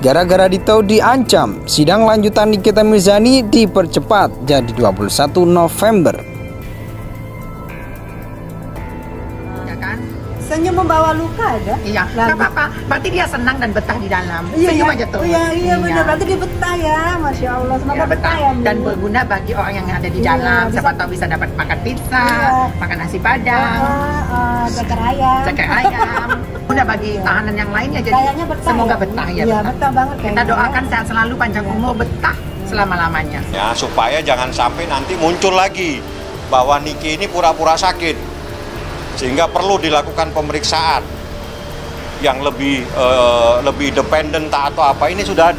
gara-gara Dito diancam. Sidang lanjutan Nikita Mirzani dipercepat jadi 21 November. Senyum membawa luka ada? Iya, nggak apa-apa. Berarti dia senang dan betah di dalam. Iya, Senyum aja tuh. Iya benar. Berarti dia betah ya, Masya Allah. Semoga Ya, betah ya. dan berguna bagi orang yang ada di dalam. Siapa tahu bisa dapat makan pizza, makan nasi padang, ceker ayam. ceker ayam. Udah bagi tahanan yang lainnya. Jadi Kayaknya betah semoga ya? betah ya. Iya, betah banget Kita kayaknya. doakan sehat selalu, panjang umur, betah selama-lamanya. Ya, supaya jangan sampai nanti muncul lagi bahwa Niki ini pura-pura sakit. Sehingga perlu dilakukan pemeriksaan yang lebih dependen atau apa. Ini sudah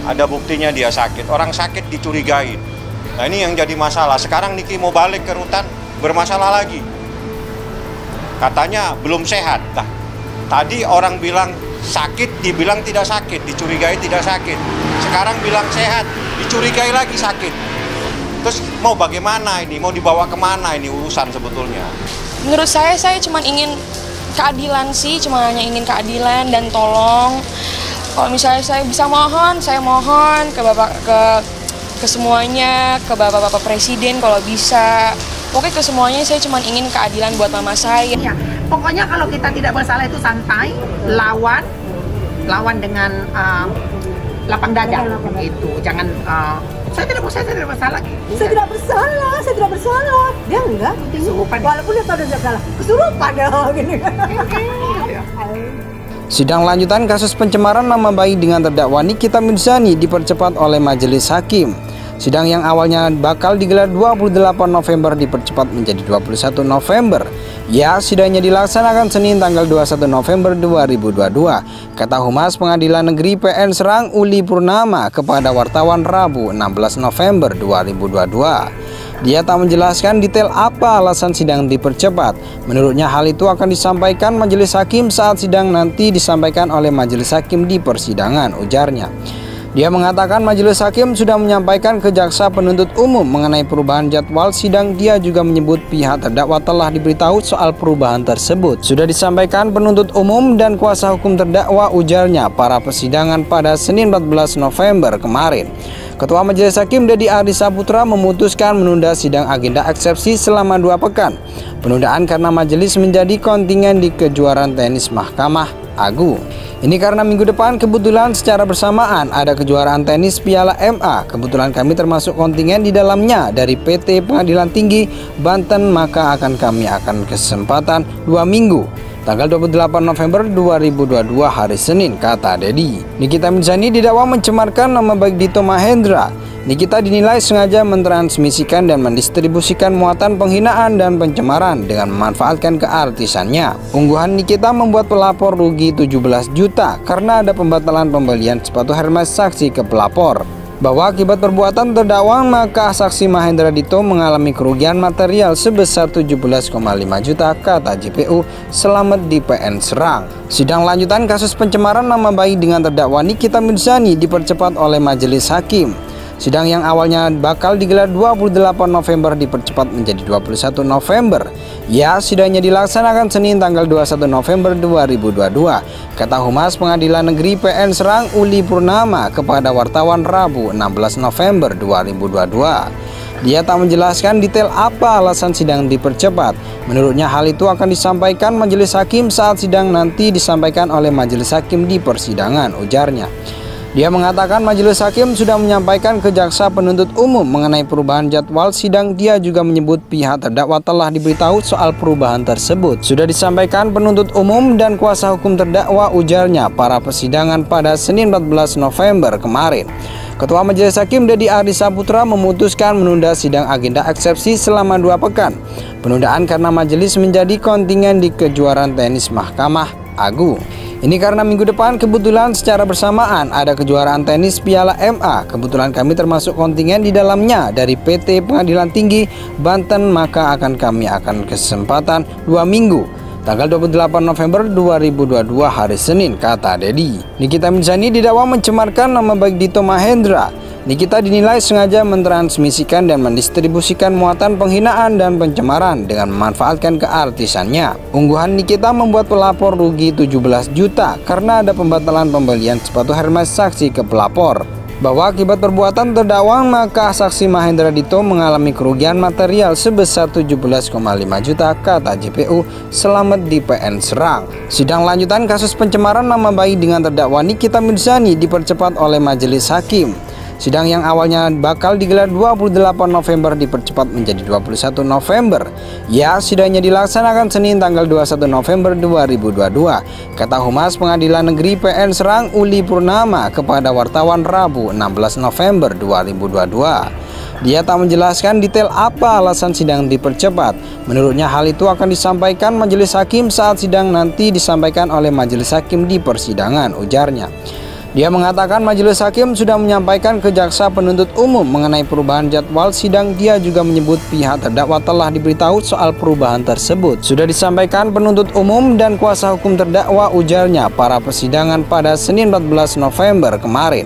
ada buktinya dia sakit. Orang sakit dicurigai. Nah, ini yang jadi masalah. Sekarang Niki mau balik ke rutan, bermasalah lagi. Katanya belum sehat. Nah, tadi orang bilang sakit, dibilang tidak sakit, dicurigai tidak sakit. Sekarang bilang sehat, dicurigai lagi sakit. Terus mau bagaimana ini? Mau dibawa kemana ini urusan sebetulnya? Menurut saya cuma ingin keadilan sih, cuma hanya ingin keadilan dan tolong. Kalau misalnya saya bisa mohon, saya mohon ke bapak, ke semuanya, ke bapak-bapak presiden kalau bisa. Pokoknya ke semuanya saya cuma ingin keadilan buat mama saya. Ya, pokoknya kalau kita tidak bersalah itu santai, lawan dengan lapang dada. Itu jangan saya tidak bersalah gitu. Saya tidak bersalah. Dia enggak. Kesurupan. Walaupun dia tahu dia salah. Kesurupan dong gini. Sidang lanjutan kasus pencemaran nama baik dengan terdakwa Nikita Mirzani dipercepat oleh majelis hakim. Sidang yang awalnya bakal digelar 28 November dipercepat menjadi 21 November. Ya, sidangnya dilaksanakan Senin tanggal 21 November 2022, kata Humas Pengadilan Negeri PN Serang Uli Purnama kepada wartawan Rabu 16 November 2022. Dia tak menjelaskan detail apa alasan sidang dipercepat. Menurutnya hal itu akan disampaikan majelis hakim saat sidang nanti disampaikan oleh majelis hakim di persidangan, ujarnya. Dia mengatakan majelis hakim sudah menyampaikan ke jaksa penuntut umum mengenai perubahan jadwal sidang. Dia juga menyebut pihak terdakwa telah diberitahu soal perubahan tersebut. Sudah disampaikan penuntut umum dan kuasa hukum terdakwa, ujarnya, para persidangan pada Senin 14 November kemarin. Ketua Majelis Hakim Dedi Ardi Saputra memutuskan menunda sidang agenda eksepsi selama 2 pekan. Penundaan karena majelis menjadi kontingen di kejuaraan tenis Mahkamah Agung. Ini karena minggu depan kebetulan secara bersamaan ada kejuaraan tenis Piala MA. Kebetulan kami termasuk kontingen di dalamnya dari PT Pengadilan Tinggi Banten, maka kami akan kesempatan 2 minggu. Tanggal 28 November 2022 hari Senin, kata Dedi. Nikita Mirzani didakwa mencemarkan nama baik Dito Mahendra. Nikita dinilai sengaja mentransmisikan dan mendistribusikan muatan penghinaan dan pencemaran dengan memanfaatkan keartisannya. Ungguhan Nikita membuat pelapor rugi 17 juta karena ada pembatalan pembelian sepatu Hermes. Saksi ke pelapor bahwa akibat perbuatan terdakwa maka saksi Mahendra Dito mengalami kerugian material sebesar 17,5 juta, kata JPU Selamat di PN Serang. Sidang lanjutan kasus pencemaran nama baik dengan terdakwa Nikita Mirzani dipercepat oleh majelis hakim. Sidang yang awalnya bakal digelar 28 November dipercepat menjadi 21 November. Ya, sidangnya dilaksanakan Senin tanggal 21 November 2022, kata Humas Pengadilan Negeri PN Serang Uli Purnama kepada wartawan Rabu 16 November 2022. Dia tak menjelaskan detail apa alasan sidang dipercepat. Menurutnya hal itu akan disampaikan majelis hakim saat sidang nanti disampaikan oleh majelis hakim di persidangan, ujarnya. Dia mengatakan majelis hakim sudah menyampaikan ke jaksa penuntut umum mengenai perubahan jadwal sidang. Dia juga menyebut pihak terdakwa telah diberitahu soal perubahan tersebut. Sudah disampaikan penuntut umum dan kuasa hukum terdakwa, ujarnya, para persidangan pada Senin 14 November kemarin. Ketua Majelis Hakim Dedi Ardi Saputra memutuskan menunda sidang agenda eksepsi selama 2 pekan. Penundaan karena majelis menjadi kontingen di kejuaraan tenis Mahkamah Agung. Ini karena minggu depan kebetulan secara bersamaan ada kejuaraan tenis Piala MA. Kebetulan kami termasuk kontingen di dalamnya dari PT Pengadilan Tinggi Banten, maka kami akan kesempatan 2 minggu. Tanggal 28 November 2022 hari Senin, kata Dedi. Nikita Mirzani didakwa mencemarkan nama baik Dito Mahendra. Nikita dinilai sengaja mentransmisikan dan mendistribusikan muatan penghinaan dan pencemaran dengan memanfaatkan keartisannya. Ungguhan Nikita membuat pelapor rugi 17 juta karena ada pembatalan pembelian sepatu Hermes. Saksi ke pelapor bahwa akibat perbuatan terdakwa maka saksi Mahendra Dito mengalami kerugian material sebesar 17,5 juta, kata JPU Selamat di PN Serang. Sidang lanjutan kasus pencemaran nama baik dengan terdakwa Nikita Mirzani dipercepat oleh majelis hakim. Sidang yang awalnya bakal digelar 28 November dipercepat menjadi 21 November. Ya, sidangnya dilaksanakan Senin tanggal 21 November 2022, kata Humas Pengadilan Negeri PN Serang Uli Purnama kepada wartawan Rabu 16 November 2022. Dia tak menjelaskan detail apa alasan sidang dipercepat. Menurutnya hal itu akan disampaikan majelis hakim saat sidang nanti disampaikan oleh majelis hakim di persidangan, ujarnya. Dia mengatakan majelis hakim sudah menyampaikan ke jaksa penuntut umum mengenai perubahan jadwal sidang. Dia juga menyebut pihak terdakwa telah diberitahu soal perubahan tersebut. Sudah disampaikan penuntut umum dan kuasa hukum terdakwa, ujarnya, para persidangan pada Senin 14 November kemarin.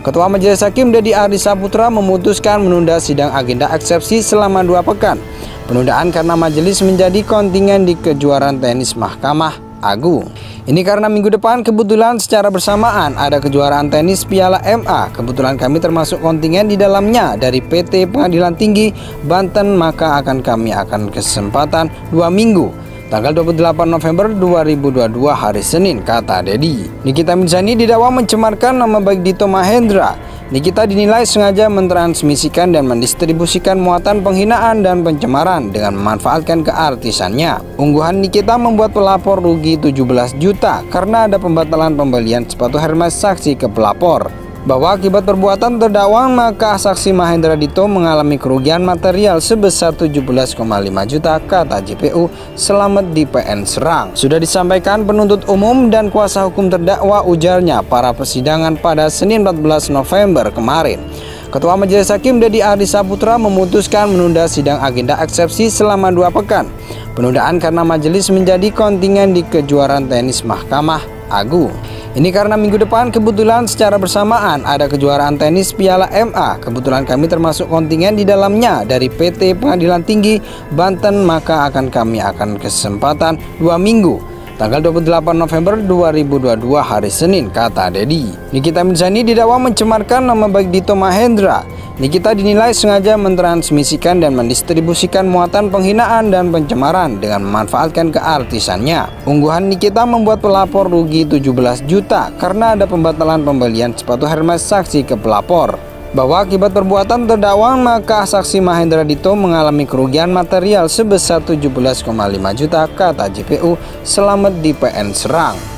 Ketua Majelis Hakim Dedi Ardi Saputra memutuskan menunda sidang agenda eksepsi selama 2 pekan. Penundaan karena majelis menjadi kontingen di kejuaraan tenis Mahkamah Agung. Ini karena minggu depan kebetulan secara bersamaan ada kejuaraan tenis Piala MA. Kebetulan kami termasuk kontingen di dalamnya dari PT Pengadilan Tinggi Banten, maka kami akan kesempatan 2 minggu. Tanggal 28 November 2022 hari Senin, kata Dedi. Nikita Mirzani didakwa mencemarkan nama baik Dito Mahendra. Nikita dinilai sengaja mentransmisikan dan mendistribusikan muatan penghinaan dan pencemaran dengan memanfaatkan keartisannya. Ungguhan Nikita membuat pelapor rugi 17 juta karena ada pembatalan pembelian sepatu Hermes. Saksi ke pelapor bahwa akibat perbuatan terdakwa maka saksi Mahendra Dito mengalami kerugian material sebesar 17,5 juta, kata JPU Selamat di PN Serang. Sudah disampaikan penuntut umum dan kuasa hukum terdakwa, ujarnya, para persidangan pada Senin 14 November kemarin. Ketua Majelis Hakim Dedi Ardi Saputra memutuskan menunda sidang agenda eksepsi selama 2 pekan. Penundaan karena majelis menjadi kontingen di kejuaraan tenis Mahkamah Agung. Ini karena minggu depan kebetulan secara bersamaan ada kejuaraan tenis Piala MA. Kebetulan kami termasuk kontingen di dalamnya dari PT Pengadilan Tinggi Banten, maka kami akan kesempatan 2 minggu. Tanggal 28 November 2022 hari Senin, kata Dedi. Nikita Mirzani didakwa mencemarkan nama baik Dito Mahendra. Nikita dinilai sengaja mentransmisikan dan mendistribusikan muatan penghinaan dan pencemaran dengan memanfaatkan keartisannya. Ungguhan Nikita membuat pelapor rugi 17 juta karena ada pembatalan pembelian sepatu Hermes. Saksi ke pelapor bahwa akibat perbuatan terdakwa maka saksi Mahendra Dito mengalami kerugian material sebesar 17,5 juta, kata JPU Selamat di PN Serang.